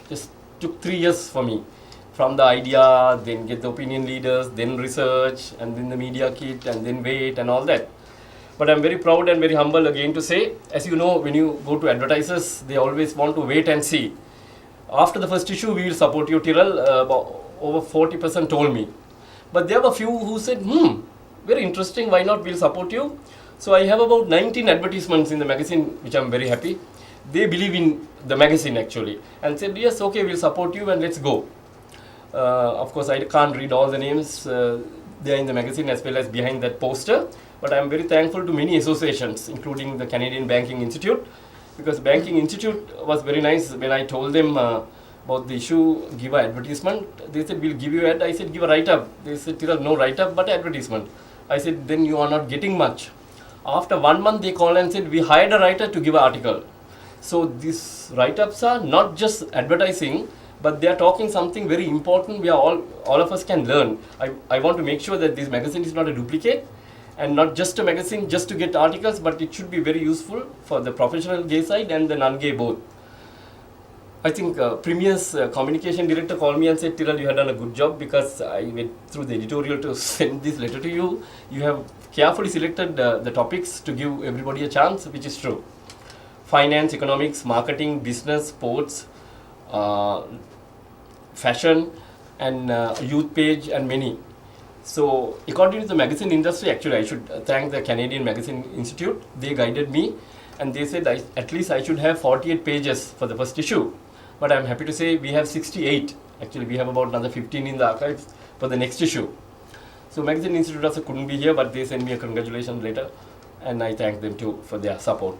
just took 3 years for me. From the idea, then get the opinion leaders, then research, and then the media kit, and then wait and all that. But I'm very proud and very humble again to say, as you know, when you go to advertisers, they always want to wait and see. After the first issue, we will support you, Tyrrell. About over 40% told me. But there were a few who said, very interesting, why not, we'll support you. So I have about 19 advertisements in the magazine, which I'm very happy. They believe in the magazine actually, and said, yes, okay, we'll support you and let's go. Of course, I can't read all the names. They are in the magazine as well as behind that poster. But I'm very thankful to many associations, including the Canadian Banking Institute, because Banking Institute was very nice. When I told them about the issue, give an advertisement, they said, we'll give you ad. I said, give a write-up. They said, Tyrrell, no write-up, but advertisement. I said, then you are not getting much. After 1 month, they called and said, we hired a writer to give an article. So these write-ups are not just advertising, but they are talking something very important where all of us can learn. I want to make sure that this magazine is not a duplicate and not just a magazine just to get articles, but it should be very useful for the professional gay side and the non-gay both. I think Premier's communication director called me and said, Tyrrell, you have done a good job, because I went through the editorial to send this letter to you. You have carefully selected the topics to give everybody a chance, which is true. Finance, economics, marketing, business, sports, fashion, and youth page, and many. So according to the magazine industry, actually I should thank the Canadian Magazine Institute. They guided me and they said at least I should have 48 pages for the first issue. But I'm happy to say we have 68. Actually we have about another 15 in the archives for the next issue. So Magazine Institute also couldn't be here, but they sent me a congratulations letter, and I thank them too for their support.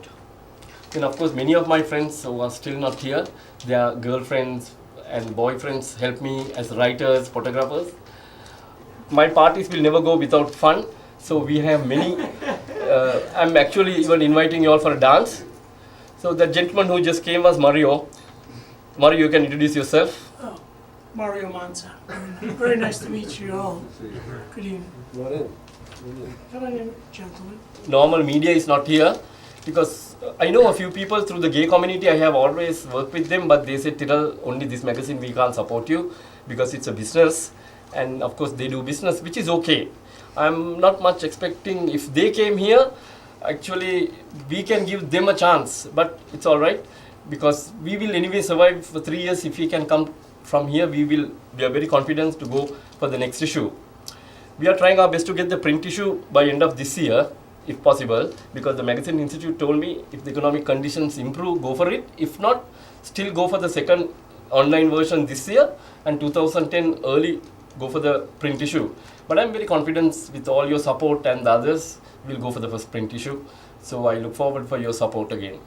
And of course many of my friends who are still not here, their girlfriends and boyfriends help me as writers, photographers. My parties will never go without fun, so we have many. I'm actually even inviting you all for a dance. So the gentleman who just came was Mario. Mario, you can introduce yourself. Oh, Mario Manza. Very nice to meet you all. Good evening. Come on in, gentlemen. Normal media is not here, because I know a few people through the gay community. I have always worked with them, but they said, Tyrrell, only this magazine we can't support you because it's a business. And of course they do business, which is okay. I'm not much expecting. If they came here, actually we can give them a chance, but it's all right, because we will anyway survive for 3 years. If we can come from here, we are very confident to go for the next issue. We are trying our best to get the print issue by end of this year, if possible, because the Magazine Institute told me if the economic conditions improve, go for it. If not, still go for the second online version this year, and 2010 early go for the print issue. But I'm very confident with all your support and the others, we'll go for the first print issue. So I look forward for your support again.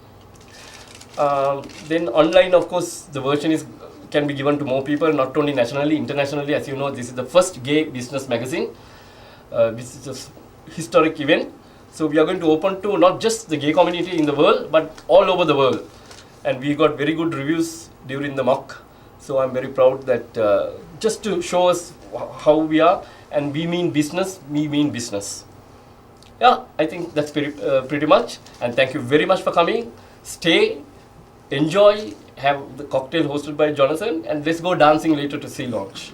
Then online, of course, the version can be given to more people, not only nationally, internationally. As you know, this is the first gay business magazine, which is a historic event. So we are going to open to not just the gay community in the world, but all over the world. And we got very good reviews during the mock. So I'm very proud that just to show us how we are, and we mean business, we mean business. Yeah, I think that's pretty much. And thank you very much for coming. Stay, enjoy, have the cocktail hosted by Jonathan, and let's go dancing later to Sea Launch.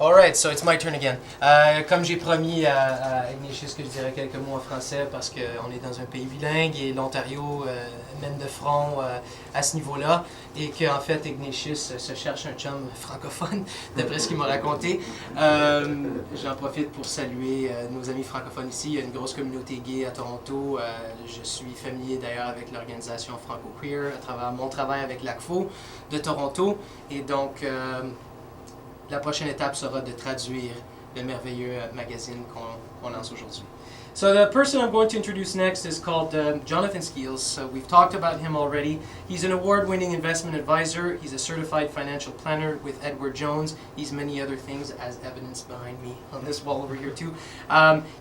Alright, so it's my turn again. Comme j'ai promis à Ignatius que je dirais quelques mots en français, parce qu'on est dans un pays bilingue et l'Ontario mène de front à ce niveau-là, et qu'en fait Ignatius se cherche un chum francophone, d'après ce qu'il m'a raconté. J'en profite pour saluer nos amis francophones ici. Il y a une grosse communauté gay à Toronto. Je suis familier d'ailleurs avec l'organisation Franco-Queer à travers mon travail avec l'ACFO de Toronto, et donc la prochaine étape sera de traduire le merveilleux magazine qu'on lance aujourd'hui. So the person I'm going to introduce next is called Jonathan Skeels. So we've talked about him already. He's an award-winning investment advisor. He's a certified financial planner with Edward Jones. He's many other things, as evidenced behind me on this wall over here too.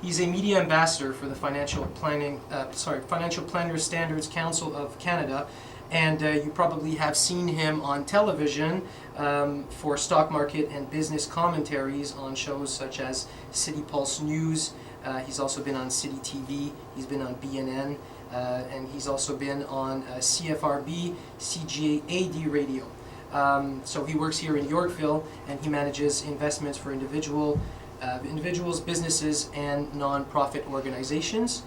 He's a media ambassador for the Financial Planners Standards Council of Canada. And you probably have seen him on television for stock market and business commentaries on shows such as City Pulse News, He's also been on City TV. He's been on BNN. And he's also been on CFRB, CJAD Radio. So he works here in Yorkville, and he manages investments for individuals, businesses, and non-profit organizations.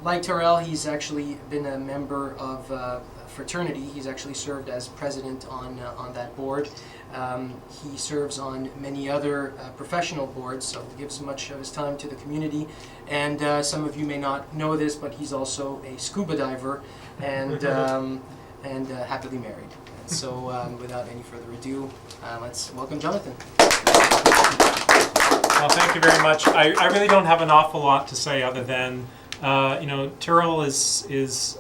Like Terrell, he's actually been a member of a fraternity. He's actually served as president on that board. He serves on many other professional boards, so gives much of his time to the community. And some of you may not know this, but he's also a scuba diver and happily married. So without any further ado, let's welcome Jonathan. Well, thank you very much. I really don't have an awful lot to say other than, Terrell is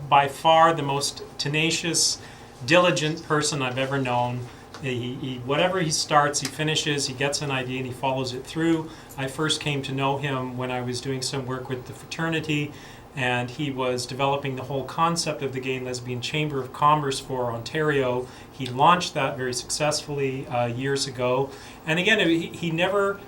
by far the most tenacious, diligent person I've ever known. Whatever he starts, he finishes, he gets an idea and he follows it through. I first came to know him when I was doing some work with the fraternity, and he was developing the whole concept of the Gay and Lesbian Chamber of Commerce for Ontario. He launched that very successfully years ago. And again, he never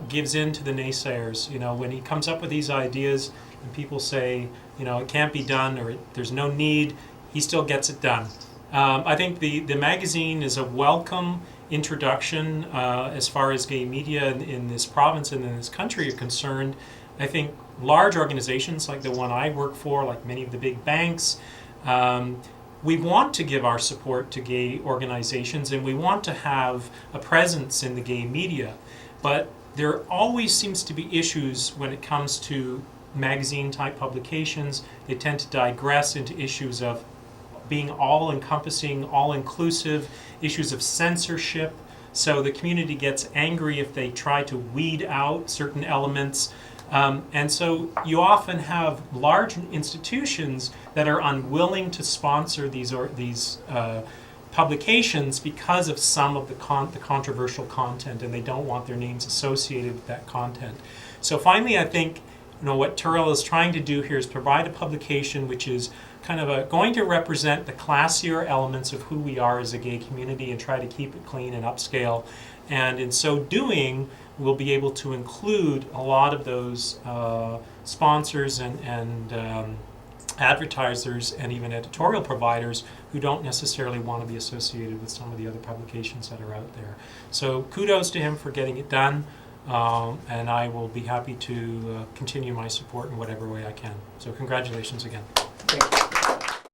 gives in to the naysayers. When he comes up with these ideas and people say, it can't be done or there's no need, he still gets it done. I think the magazine is a welcome introduction as far as gay media in this province and in this country are concerned. I think large organizations like the one I work for, like many of the big banks, we want to give our support to gay organizations and we want to have a presence in the gay media. But there always seems to be issues when it comes to magazine-type publications. They tend to digress into issues of being all-encompassing, all-inclusive, issues of censorship. So the community gets angry if they try to weed out certain elements. And so you often have large institutions that are unwilling to sponsor these publications because of some of the controversial content, and they don't want their names associated with that content. So finally, I think what Terrell is trying to do here is provide a publication which is kind of going to represent the classier elements of who we are as a gay community and try to keep it clean and upscale. And in so doing, we'll be able to include a lot of those sponsors and advertisers and even editorial providers who don't necessarily want to be associated with some of the other publications that are out there. So kudos to him for getting it done. And I will be happy to continue my support in whatever way I can. So congratulations again. Thank you.